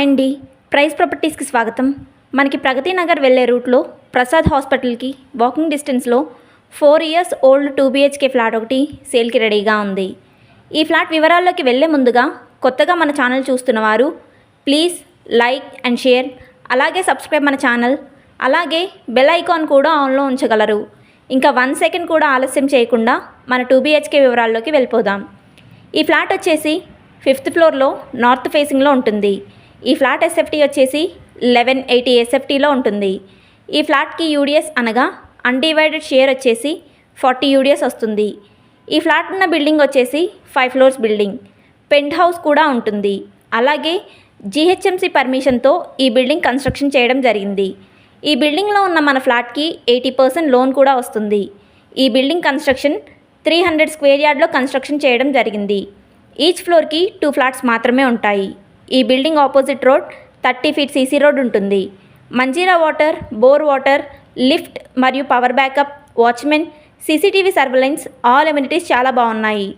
Hi అండి, praise ప్రాపర్టీస్కి స్వాగతం. మనకి ప్రగతి నగర్ వెళ్ళే రూట్లో ప్రసాద్ హాస్పిటల్కి వాకింగ్ డిస్టెన్స్లో 4 years ఓల్డ్ 2 BHK ఫ్లాట్ ఒకటి సేల్కి రెడీగా ఉంది. ఈ ఫ్లాట్ వివరాల్లోకి వెళ్ళే ముందుగా కొత్తగా మన ఛానల్ చూస్తున్నవారు ప్లీజ్ లైక్ అండ్ షేర్, అలాగే సబ్స్క్రైబ్ మన ఛానల్, అలాగే బెల్ ఐకాన్ కూడా ఆన్లో ఉంచగలరు. ఇంకా 1 second కూడా ఆలస్యం చేయకుండా మన 2 BHK వివరాల్లోకి వెళ్ళిపోదాం. ఈ ఫ్లాట్ వచ్చేసి 5th ఫ్లోర్లో నార్త్ ఫేసింగ్లో ఉంటుంది. ఈ ఫ్లాట్ ఎస్ఎఫ్టీ వచ్చేసి 1180 SFTలో ఉంటుంది. ఈ ఫ్లాట్కి యూడిఎస్ అనగా అన్డివైడెడ్ షేర్ వచ్చేసి 40 UDS వస్తుంది. ఈ ఫ్లాట్ ఉన్న బిల్డింగ్ వచ్చేసి 5 floors బిల్డింగ్, పెంట్ హౌస్ కూడా ఉంటుంది. అలాగే GHMC పర్మిషన్తో ఈ బిల్డింగ్ కన్స్ట్రక్షన్ చేయడం జరిగింది. ఈ బిల్డింగ్లో ఉన్న మన ఫ్లాట్కి 80% లోన్ కూడా వస్తుంది. ఈ బిల్డింగ్ కన్స్ట్రక్షన్ 300 square yardలో కన్స్ట్రక్షన్ చేయడం జరిగింది. ఈచ్ ఫ్లోర్కి 2 flats మాత్రమే ఉంటాయి. ఈ building opposite road 30 feet CC road ఉంటుంది. Manjeera water, bore water, lift మరియు power backup, watchman, CCTV surveillance, all amenities చాలా బాగున్నాయి.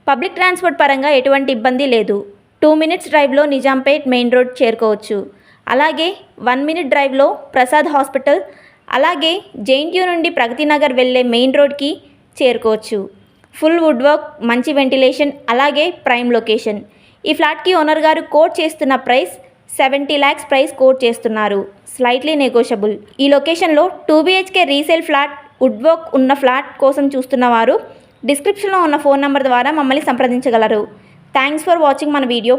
పబ్లిక్ ట్రాన్స్పోర్ట్ పరంగా ఎటువంటి ఇబ్బంది లేదు. 2 minutes డ్రైవ్లో నిజాంపేట్ మెయిన్ రోడ్ చేరుకోవచ్చు. అలాగే 1 minute డ్రైవ్లో ప్రసాద్ హాస్పిటల్, అలాగే JNTU నుండి ప్రగతి నగర్ వెళ్ళే మెయిన్ రోడ్కి చేరుకోవచ్చు. ఫుల్ వుడ్ వర్క్, మంచి వెంటిలేషన్, అలాగే ప్రైమ్ లొకేషన్. ఈ ఫ్లాట్కి ఓనర్ గారు కోట్ చేస్తున్న ప్రైస్ 70 lakhs ప్రైస్ కోట్ చేస్తున్నారు. Slightly negotiable. ఈ లొకేషన్లో 2 BHK resale flat, wood work ఉన్న ఫ్లాట్ కోసం చూస్తున్నవారు డిస్క్రిప్షన్లో ఉన్న ఫోన్ నెంబర్ ద్వారా మమ్మల్ని సంప్రదించగలరు. థ్యాంక్స్ ఫర్ వాచింగ్ మన వీడియో.